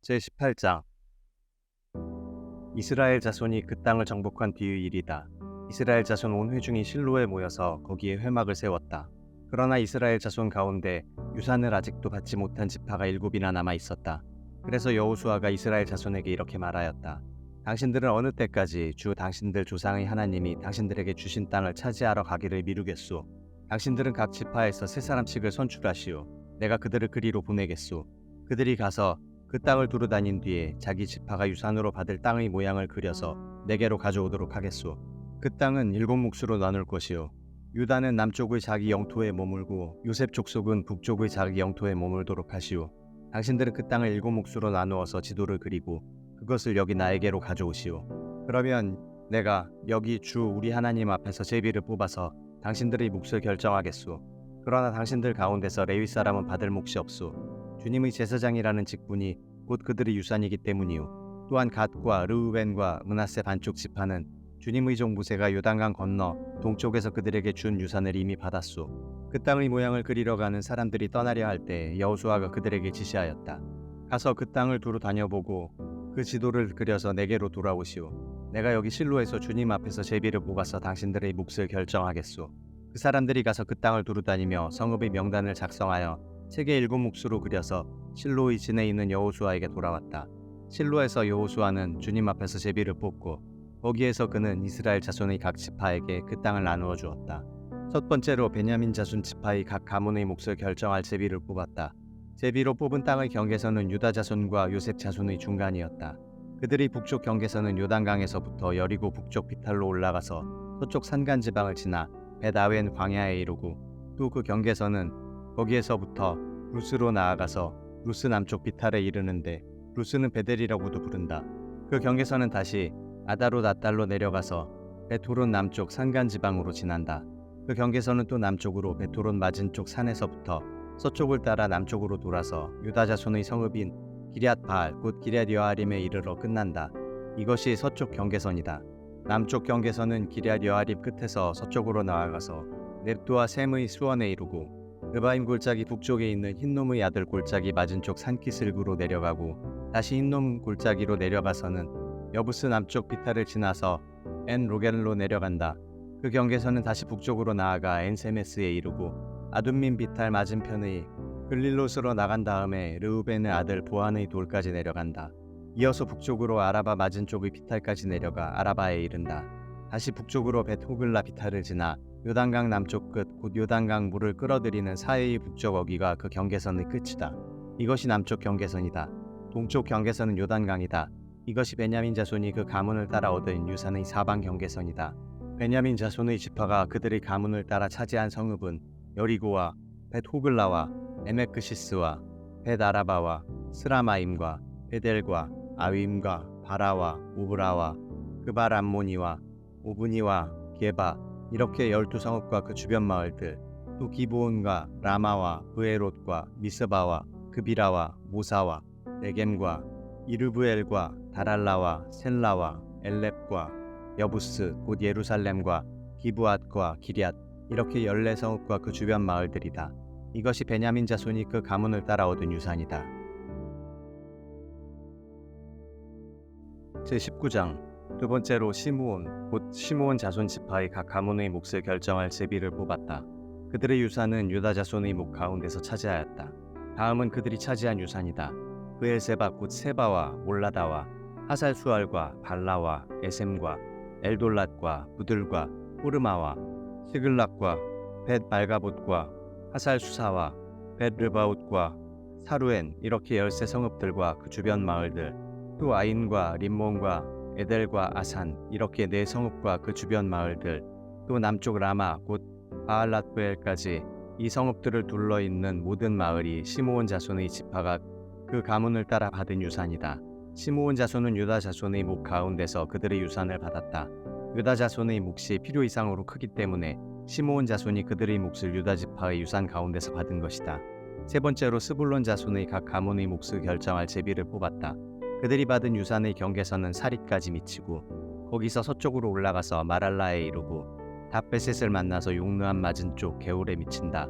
제18장 이스라엘 자손이 그 땅을 정복한 뒤의 일이다. 이스라엘 자손 온 회중이 실로에 모여서 거기에 회막을 세웠다. 그러나 이스라엘 자손 가운데 유산을 아직도 받지 못한 지파가 7이나 남아 있었다. 그래서 여호수아가 이스라엘 자손에게 이렇게 말하였다. 당신들은 어느 때까지 주 당신들 조상의 하나님이 당신들에게 주신 땅을 차지하러 가기를 미루겠소. 당신들은 각 지파에서 세 사람씩을 선출하시오. 내가 그들을 그리로 보내겠소. 그들이 가서 그 땅을 두루 다닌 뒤에 자기 지파가 유산으로 받을 땅의 모양을 그려서 내게로 가져오도록 하겠소. 그 땅은 7몫으로 나눌 것이요. 유다는 남쪽의 자기 영토에 머물고 요셉 족속은 북쪽의 자기 영토에 머물도록 하시오. 당신들은 그 땅을 7몫으로 나누어서 지도를 그리고 그것을 여기 나에게로 가져오시오. 그러면 내가 여기 주 우리 하나님 앞에서 제비를 뽑아서 당신들의 몫을 결정하겠소. 그러나 당신들 가운데서 레위 사람은 받을 몫이 없소. 주님의 제사장이라는 직분이 곧 그들의 유산이기 때문이요. 또한 갓과 르우벤과 므낫세 반쪽 지파는 주님의 종 모세가 요단강 건너 동쪽에서 그들에게 준 유산을 이미 받았소. 그 땅의 모양을 그리러 가는 사람들이 떠나려 할 때 여호수아가 그들에게 지시하였다. 가서 그 땅을 두루 다녀보고 그 지도를 그려서 내게로 돌아오시오. 내가 여기 실로에서 주님 앞에서 제비를 뽑아서 당신들의 몫을 결정하겠소. 그 사람들이 가서 그 땅을 두루 다니며 성읍의 명단을 작성하여 책의 7몫으로 그려서 실로의 진에 있는 여호수아에게 돌아왔다. 실로에서 여호수아는 주님 앞에서 제비를 뽑고 거기에서 그는 이스라엘 자손의 각 지파에게 그 땅을 나누어 주었다. 첫 번째로 베냐민 자손 지파의 각 가문의 몫을 결정할 제비를 뽑았다. 제비로 뽑은 땅의 경계선은 유다 자손과 요셉 자손의 중간이었다. 그들의 북쪽 경계선은 요단강에서부터 여리고 북쪽 비탈로 올라가서 서쪽 산간 지방을 지나 벳아웬 광야에 이르고 또 그 경계선은 거기에서부터 루스로 나아가서 루스 남쪽 비탈에 이르는데 루스는 베델이라고도 부른다. 그 경계선은 다시 아다롯 아달로 내려가서 베토론 남쪽 산간 지방으로 지난다. 그 경계선은 또 남쪽으로 베토론 맞은쪽 산에서부터 서쪽을 따라 남쪽으로 돌아서 유다 자손의 성읍인 기럇 바알 곧 기럇 여아림에 이르러 끝난다. 이것이 서쪽 경계선이다. 남쪽 경계선은 기럇 여아림 끝에서 서쪽으로 나아가서 넵도와 셈의 수원에 이르고 르바임 골짜기 북쪽에 있는 흰놈의 아들 골짜기 맞은쪽 산기슭으로 내려가고 다시 흰놈 골짜기로 내려가서는 여부스 남쪽 비탈을 지나서 엔 로겔로 내려간다. 그 경계선은 다시 북쪽으로 나아가 엔세메스에 이르고 아둠민 비탈 맞은편의 글릴롯으로 나간 다음에 르우벤의 아들 보안의 돌까지 내려간다. 이어서 북쪽으로 아라바 맞은쪽의 비탈까지 내려가 아라바에 이른다. 다시 북쪽으로 벳호글라 비탈을 지나 요단강 남쪽 끝 곧 요단강 물을 끌어들이는 사해의 북쪽 어귀가 그 경계선의 끝이다. 이것이 남쪽 경계선이다. 동쪽 경계선은 요단강이다. 이것이 베냐민 자손이 그 가문을 따라 얻은 유산의 사방 경계선이다. 베냐민 자손의 지파가 그들의 가문을 따라 차지한 성읍은 여리고와 벳호글라와 에메크시스와 벳아라바와 스라마임과 베델과 아윈과 바라와 오브라와 그발암모니와 오브니와 게바 이렇게 12성읍과 그 주변 마을들 또 기브온과 라마와 브에롯과 미스바와 그비라와 모사와 네겜과 이르브엘과 다랄라와 셀라와 엘렙과 여부스 곧 예루살렘과 기브앗과 기럇 이렇게 14성읍과 그 주변 마을들이다. 이것이 베냐민 자손이 그 가문을 따라 얻은 유산이다. 제19장 두 번째로 시므온 곧 시므온 자손 지파의 각 가문의 몫을 결정할 제비를 뽑았다. 그들의 유산은 유다 자손의 목 가운데서 차지하였다. 다음은 그들이 차지한 유산이다. 브엘세바 곧 세바와 몰라다와 하살수알과 발라와 에셈과 엘돌랏과 부들과 호르마와 시글락과 벳 말가봇과 하살수사와 벳 르바웃과 사루엔 이렇게 13성읍들과 그 주변 마을들 또 아인과 림몬과 에델과 아산 이렇게 4성읍과 그 주변 마을들 또 남쪽 라마 곧 바알랏브엘까지 이 성읍들을 둘러있는 모든 마을이 시므온 자손의 지파가 그 가문을 따라 받은 유산이다. 시므온 자손은 유다 자손의 목 가운데서 그들의 유산을 받았다. 유다 자손의 몫이 필요 이상으로 크기 때문에 시므온 자손이 그들의 몫을 유다 지파의 유산 가운데서 받은 것이다. 세 번째로 스불론 자손의 각 가문의 몫을 결정할 제비를 뽑았다. 그들이 받은 유산의 경계선은 사릿까지 미치고 거기서 서쪽으로 올라가서 마랄라에 이르고 답베셋을 만나서 용르암 맞은쪽 게울에 미친다.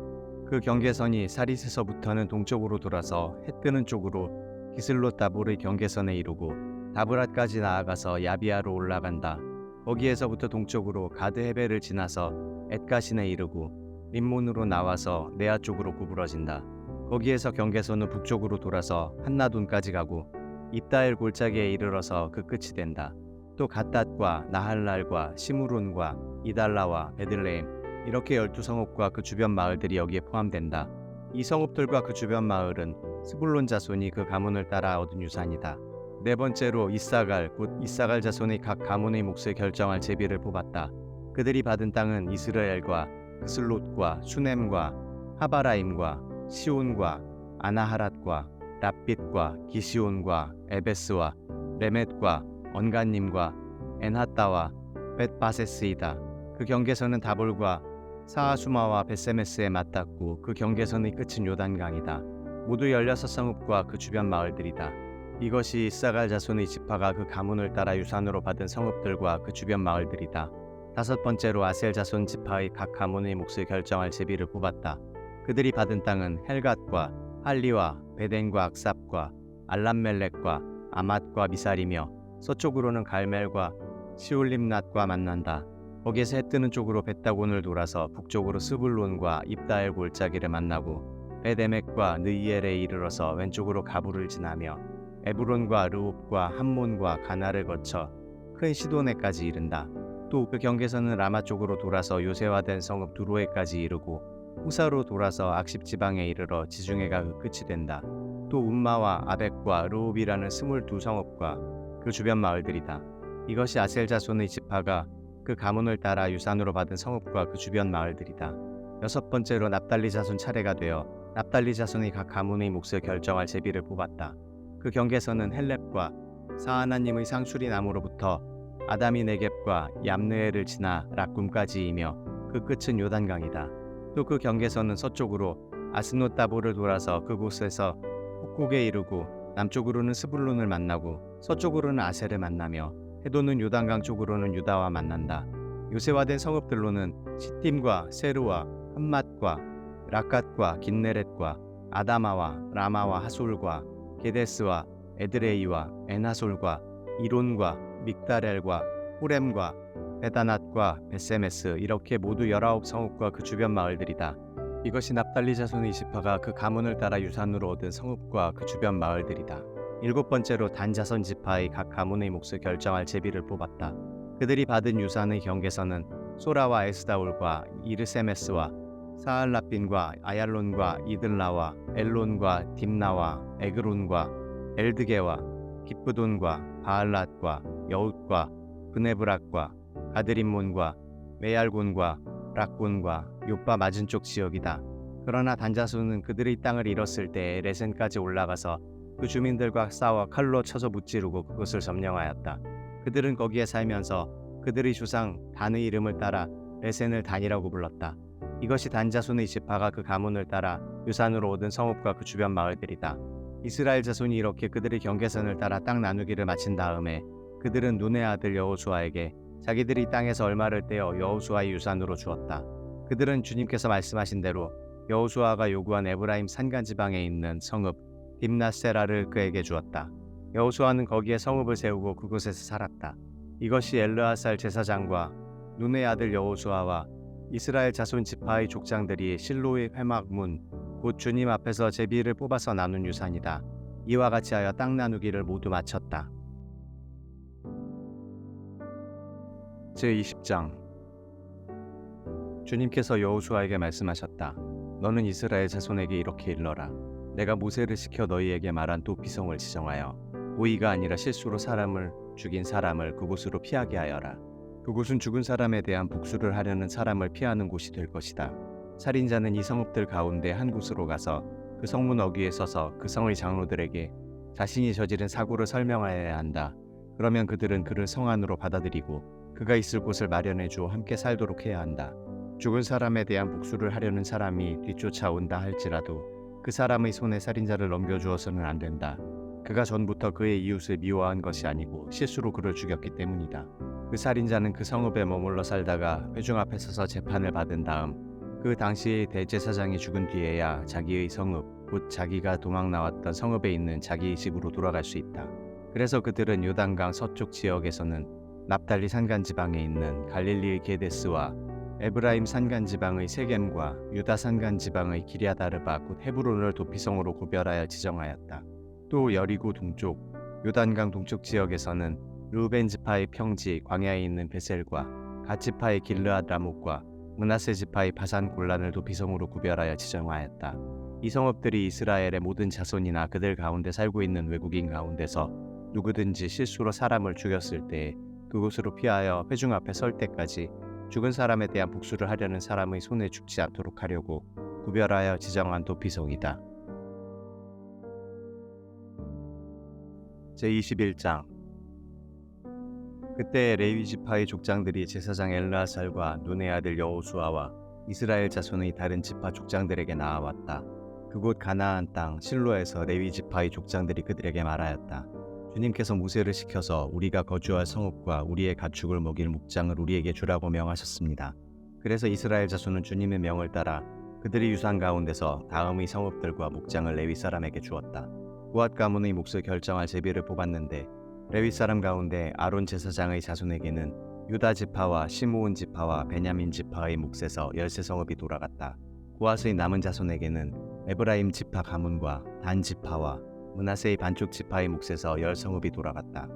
그 경계선이 사릿에서부터는 동쪽으로 돌아서 해 뜨는 쪽으로 기슬롯 다볼의 경계선에 이르고 다브랏까지 나아가서 야비아로 올라간다. 거기에서부터 동쪽으로 가드 헤벨을 지나서 엣가신에 이르고 림몬으로 나와서 네아 쪽으로 구부러진다. 거기에서 경계선은 북쪽으로 돌아서 한나돈까지 가고 입다엘 골짜기에 이르러서 그 끝이 된다. 또 갓닷과 나할랄과 시므론과 이달라와 베들레헴 이렇게 12성읍과 그 주변 마을들이 여기에 포함된다. 이 성읍들과 그 주변 마을은 스불론 자손이 그 가문을 따라 얻은 유산이다. 네 번째로 이사갈 곧 이사갈 자손의 각 가문의 몫을 결정할 제비를 뽑았다. 그들이 받은 땅은 이스라엘과 그슬롯과 수넴과 하바라임과 시온과 아나하랏과 랍빗과 기시온과 에베스와 레멧과 언간님과 엔하따와 벳바세스이다. 그 경계선은 다볼과 사하수마와 벳세메스에 맞닿고 그 경계선의 끝은 요단강이다. 모두 16성읍과 그 주변 마을들이다. 이것이 이사갈 자손의 지파가 그 가문을 따라 유산으로 받은 성읍들과 그 주변 마을들이다. 다섯 번째로 아셀 자손 지파의 각 가문의 몫을 결정할 제비를 뽑았다. 그들이 받은 땅은 헬갓과 할리와 베덴과 악삽과 알람멜렉과 아맛과 미살이며 서쪽으로는 갈멜과 시올림낫과 만난다. 거기에서 해 뜨는 쪽으로 벳다곤을 돌아서 북쪽으로 스불론과 입다엘 골짜기를 만나고 벳에멕과 느이엘에 이르러서 왼쪽으로 가부를 지나며 에브론과 르홉과 함몬과 가나를 거쳐 큰 시도네까지 이른다. 또 그 경계선은 라마 쪽으로 돌아서 요새화된 성읍 두로에까지 이르고 후사로 돌아서 악십 지방에 이르러 지중해가 그 끝이 된다. 또 운마와 아벡과 르홉이라는 22성읍과 그 주변 마을들이다. 이것이 아셀 자손의 지파가 그 가문을 따라 유산으로 받은 성읍과 그 주변 마을들이다. 여섯 번째로 납달리 자손 차례가 되어 납달리 자손의 각 가문의 몫을 결정할 제비를 뽑았다. 그 경계선은 헬렙과 사하나님의 상수리 나무로부터 아다미 네겝과 얌느에를 지나 락굼까지이며 그 끝은 요단강이다. 또 그 경계선은 서쪽으로 아스노 다볼을 돌아서 그곳에서 훅곡에 이르고 남쪽으로는 스불론을 만나고 서쪽으로는 아셀을 만나며 해도는 요단강 쪽으로는 유다와 만난다. 요새화된 성읍들로는 시팀과 세르와 함맛과 라갓과 긴네렛과 아다마와 라마와 하솔과 게데스와 에드레이와 에나솔과 이론과 믹다렐과 호렘과 베다낫과 베세메스 이렇게 모두 19성읍과 그 주변 마을들이다. 이것이 납달리 자손의 지파가 그 가문을 따라 유산으로 얻은 성읍과 그 주변 마을들이다. 일곱 번째로 단 자손 지파의 각 가문의 몫을 결정할 제비를 뽑았다. 그들이 받은 유산의 경계선은 소라와 에스다올과 이르세메스와 사알라빈과 아얄론과 이들라와 엘론과 딥나와 에그론과 엘드게와 기쁘돈과 바알랏과 여웃과 브네브락과 가드림몬과 메얄곤과 락곤과 요빠 맞은쪽 지역이다. 그러나 단자손은 그들의 땅을 잃었을 때 레센까지 올라가서 그 주민들과 싸워 칼로 쳐서 무찌르고 그것을 점령하였다. 그들은 거기에 살면서 그들의 조상 단의 이름을 따라 레센을 단이라고 불렀다. 이것이 단자손의 지파가 그 가문을 따라 유산으로 얻은 성읍과 그 주변 마을들이다. 이스라엘 자손이 이렇게 그들의 경계선을 따라 땅 나누기를 마친 다음에 그들은 눈의 아들 여호수아에게 자기들이 땅에서 얼마를 떼어 여호수아의 유산으로 주었다. 그들은 주님께서 말씀하신 대로 여호수아가 요구한 에브라임 산간 지방에 있는 성읍 딥낫세라를 그에게 주었다. 여호수아는 거기에 성읍을 세우고 그곳에서 살았다. 이것이 엘르아살 제사장과 눈의 아들 여호수아와 이스라엘 자손 지파의 족장들이 실로의 회막문 곧 주님 앞에서 제비를 뽑아서 나눈 유산이다. 이와 같이 하여 땅 나누기를 모두 마쳤다. 제20장 주님께서 여호수아에게 말씀하셨다. 너는 이스라엘 자손에게 이렇게 일러라. 내가 모세를 시켜 너희에게 말한 또 비성을 지정하여 고의가 아니라 실수로 사람을 죽인 사람을 그곳으로 피하게 하여라. 그곳은 죽은 사람에 대한 복수를 하려는 사람을 피하는 곳이 될 것이다. 살인자는 이 성읍들 가운데 한 곳으로 가서 그 성문 어귀에 서서 그 성의 장로들에게 자신이 저지른 사고를 설명하여야 한다. 그러면 그들은 그를 성 안으로 받아들이고 그가 있을 곳을 마련해 주어 함께 살도록 해야 한다. 죽은 사람에 대한 복수를 하려는 사람이 뒤쫓아온다 할지라도 그 사람의 손에 살인자를 넘겨주어서는 안 된다. 그가 전부터 그의 이웃을 미워한 것이 아니고 실수로 그를 죽였기 때문이다. 그 살인자는 그 성읍에 머물러 살다가 회중 앞에 서서 재판을 받은 다음 그 당시의 대제사장이 죽은 뒤에야 자기의 성읍 곧 자기가 도망 나왔던 성읍에 있는 자기 집으로 돌아갈 수 있다. 그래서 그들은 요단강 서쪽 지역에서는 납달리 산간 지방에 있는 갈릴리의 게데스와 에브라임 산간 지방의 세겜과 유다 산간 지방의 기랴다르바 곧 헤브론을 도피성으로 구별하여 지정하였다. 또 여리고 동쪽 요단강 동쪽 지역에서는 르우벤 지파의 평지 광야에 있는 베셀과 갓 지파의 길르앗 라못과 므낫세 지파의 바산 골란을 도피성으로 구별하여 지정하였다. 이 성읍들이 이스라엘의 모든 자손이나 그들 가운데 살고 있는 외국인 가운데서 누구든지 실수로 사람을 죽였을 때에 그곳으로 피하여 회중 앞에 설 때까지 죽은 사람에 대한 복수를 하려는 사람의 손에 죽지 않도록 하려고 구별하여 지정한 도피성이다. 제21장 그때 레위 지파의 족장들이 제사장 엘르아살과 눈의 아들 여호수아와 이스라엘 자손의 다른 지파 족장들에게 나아왔다. 그곳 가나안 땅 실로에서 레위 지파의 족장들이 그들에게 말하였다. 주님께서 모세를 시켜서 우리가 거주할 성읍과 우리의 가축을 먹일 목장을 우리에게 주라고 명하셨습니다. 그래서 이스라엘 자손은 주님의 명을 따라 그들의 유산 가운데서 다음의 성읍들과 목장을 레위 사람에게 주었다. 고앗 가문의 몫을 결정할 제비를 뽑았는데 레위 사람 가운데 아론 제사장의 자손에게는 유다 지파와 시므온 지파와 베냐민 지파의 몫에서 13성읍이 돌아갔다. 고앗의 남은 자손에게는 에브라임 지파 가문과 단 지파와 므낫세의 반쪽 지파의 몫에서 10성읍이 돌아갔다.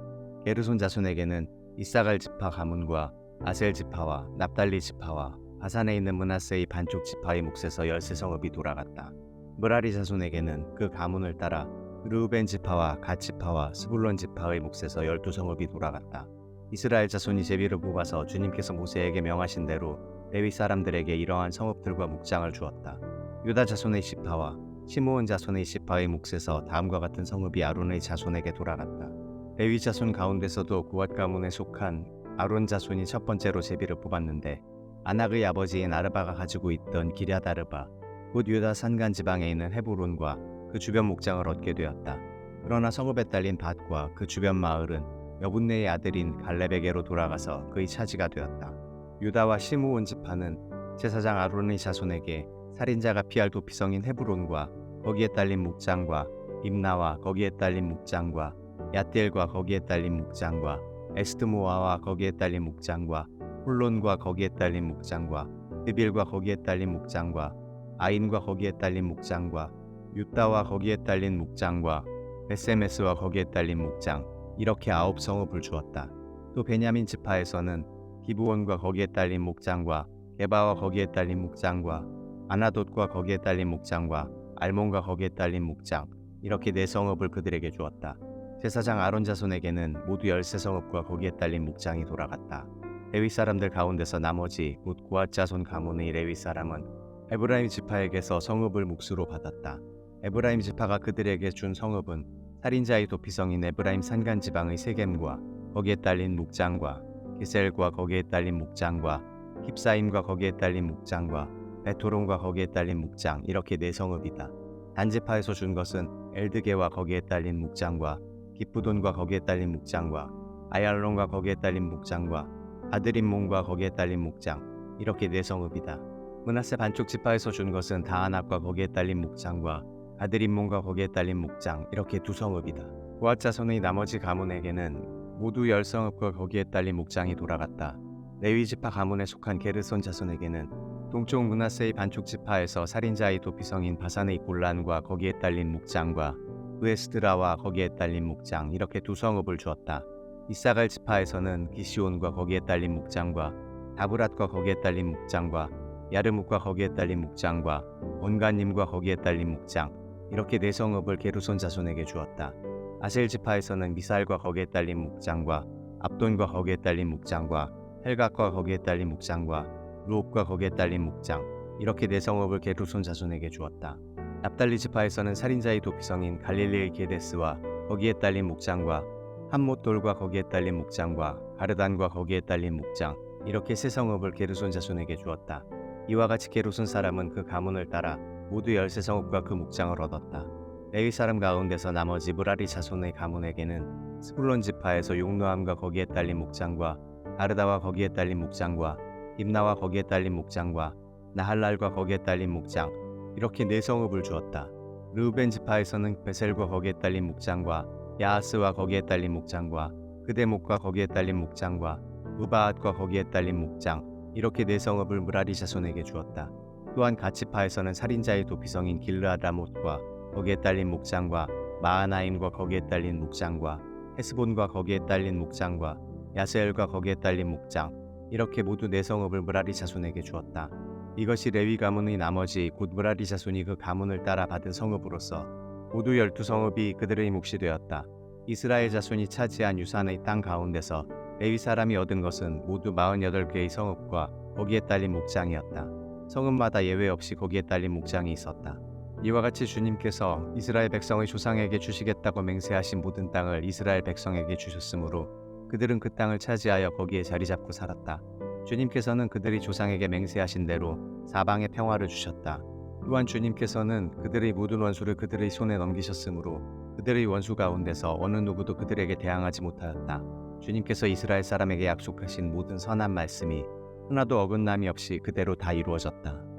게르손 자손에게는 이사갈 지파 가문과 아셀 지파와 납달리 지파와 바산에 있는 므낫세의 반쪽 지파의 몫에서 13성읍이 돌아갔다. 므라리 자손에게는 그 가문을 따라 르우벤 지파와 갓 지파와 스불론 지파의 몫에서 12성읍이 돌아갔다. 이스라엘 자손이 제비를 뽑아서 주님께서 모세에게 명하신 대로 레위 사람들에게 이러한 성읍들과 목장을 주었다. 유다 자손의 시파와 시므온 자손의 시파의 몫에서 다음과 같은 성읍이 아론의 자손에게 돌아갔다. 레위 자손 가운데서도 고앗 가문에 속한 아론 자손이 첫 번째로 제비를 뽑았는데 아낙의 아버지인 아르바가 가지고 있던 기랴다르바 곧 유다 산간 지방에 있는 헤브론과 그 주변 목장을 얻게 되었다. 그러나 성읍에 딸린 밭과 그 주변 마을은 여분네의 아들인 갈렙에게로 돌아가서 그의 차지가 되었다. 유다와 시므온 지파는 제사장 아론의 자손에게 살인자가 피할 도피성인 헤브론과 거기에 딸린 목장과 임나와 거기에 딸린 목장과 얏딜과 거기에 딸린 목장과 에스드모아와 거기에 딸린 목장과 홀론과 거기에 딸린 목장과 드빌과 거기에 딸린 목장과 아인과 거기에 딸린 목장과 유다와 거기에 딸린 목장과 베세메스와 거기에 딸린 목장 이렇게 9성읍을 주었다. 또 베냐민 지파에서는 기브온과 거기에 딸린 목장과 게바와 거기에 딸린 목장과 아나돗과 거기에 딸린 목장과 알몬과 거기에 딸린 목장 이렇게 4성읍을 그들에게 주었다. 제사장 아론 자손에게는 모두 13성읍과 거기에 딸린 목장이 돌아갔다. 레위 사람들 가운데서 나머지 곧 고앗 자손 가문의 레위 사람은 에브라임 지파에게서 성읍을 몫으로 받았다. 에브라임 지파가 그들에게 준 성읍은 살인자의 도피성인 에브라임 산간 지방의 세겜과 거기에 딸린 목장과 게셀과 거기에 딸린 목장과 힙사임과 거기에 딸린 목장과 베토론과 거기에 딸린 목장 이렇게 4성읍이다. 단 지파에서 준 것은 엘드게와 거기에 딸린 목장과 기프돈과 거기에 딸린 목장과 아얄론과 거기에 딸린 목장과 아드림몬과 거기에 딸린 목장 이렇게 4성읍이다. 므낫세 반쪽 지파에서 준 것은 다아낙과 거기에 딸린 목장과 아드림몬과 거기에 딸린 목장 이렇게 2성읍이다. 고앗 자손의 나머지 가문에게는 모두 10성읍과 거기에 딸린 목장이 돌아갔다. 레위 지파 가문에 속한 게르손 자손에게는 동쪽 므낫세의 반쪽 지파에서 살인자의 도피성인 바산의 골란과 거기에 딸린 목장과 브에스드라와 거기에 딸린 목장 이렇게 2성읍을 주었다. 이사갈 지파에서는 기시온과 거기에 딸린 목장과 다브랏과 거기에 딸린 목장과 야르묵과 거기에 딸린 목장과 온가님과 거기에 딸린 목장 이렇게 4성읍을 게르손 자손에게 주었다. 아셀 지파에서는 미살과 거기에 딸린 목장과 압돈과 거기에 딸린 목장과 헬갓과 거기에 딸린 목장과 루옵과 거기에 딸린 목장 이렇게 4성읍을 게르손 자손에게 주었다. 납달리 지파에서는 살인자의 도피성인 갈릴리의 게데스와 거기에 딸린 목장과 함못돌과 거기에 딸린 목장과 가르단과 거기에 딸린 목장 이렇게 3성읍을 게르손 자손에게 주었다. 이와 같이 게르손 사람은 그 가문을 따라 모두 13성읍과 그 목장을 얻었다. 레위 사람 가운데서 나머지 므라리 자손의 가문에게는 스불론 지파에서 용노함과 거기에 딸린 목장과 아르다와 거기에 딸린 목장과 임나와 거기에 딸린 목장과 나할랄과 거기에 딸린 목장 이렇게 4성읍을 주었다. 르우벤 지파에서는 베셀과 거기에 딸린 목장과 야하스와 거기에 딸린 목장과 그대목과 거기에 딸린 목장과 무바앗과 거기에 딸린 목장 이렇게 네 성읍을 므라리 자손에게 주었다. 또한 갓지파에서는 살인자의 도피성인 길르앗 라못과 거기에 딸린 목장과 마하나임과 거기에 딸린 목장과 헤스본과 거기에 딸린 목장과 야스엘과 거기에 딸린 목장 이렇게 모두 네 성읍을 므라리 자손에게 주었다. 이것이 레위 가문의 나머지 곧 므라리 자손이 그 가문을 따라 받은 성읍으로서 모두 12성읍이 그들의 몫이 되었다. 이스라엘 자손이 차지한 유산의 땅 가운데서 레위 사람이 얻은 것은 모두 48개의 성읍과 거기에 딸린 목장이었다. 성읍마다 예외 없이 거기에 딸린 목장이 있었다. 이와 같이 주님께서 이스라엘 백성의 조상에게 주시겠다고 맹세하신 모든 땅을 이스라엘 백성에게 주셨으므로 그들은 그 땅을 차지하여 거기에 자리 잡고 살았다. 주님께서는 그들이 조상에게 맹세하신 대로 사방에 평화를 주셨다. 또한 주님께서는 그들의 모든 원수를 그들의 손에 넘기셨으므로 그들의 원수 가운데서 어느 누구도 그들에게 대항하지 못하였다. 주님께서 이스라엘 사람에게 약속하신 모든 선한 말씀이 하나도 어긋남이 없이 그대로 다 이루어졌다.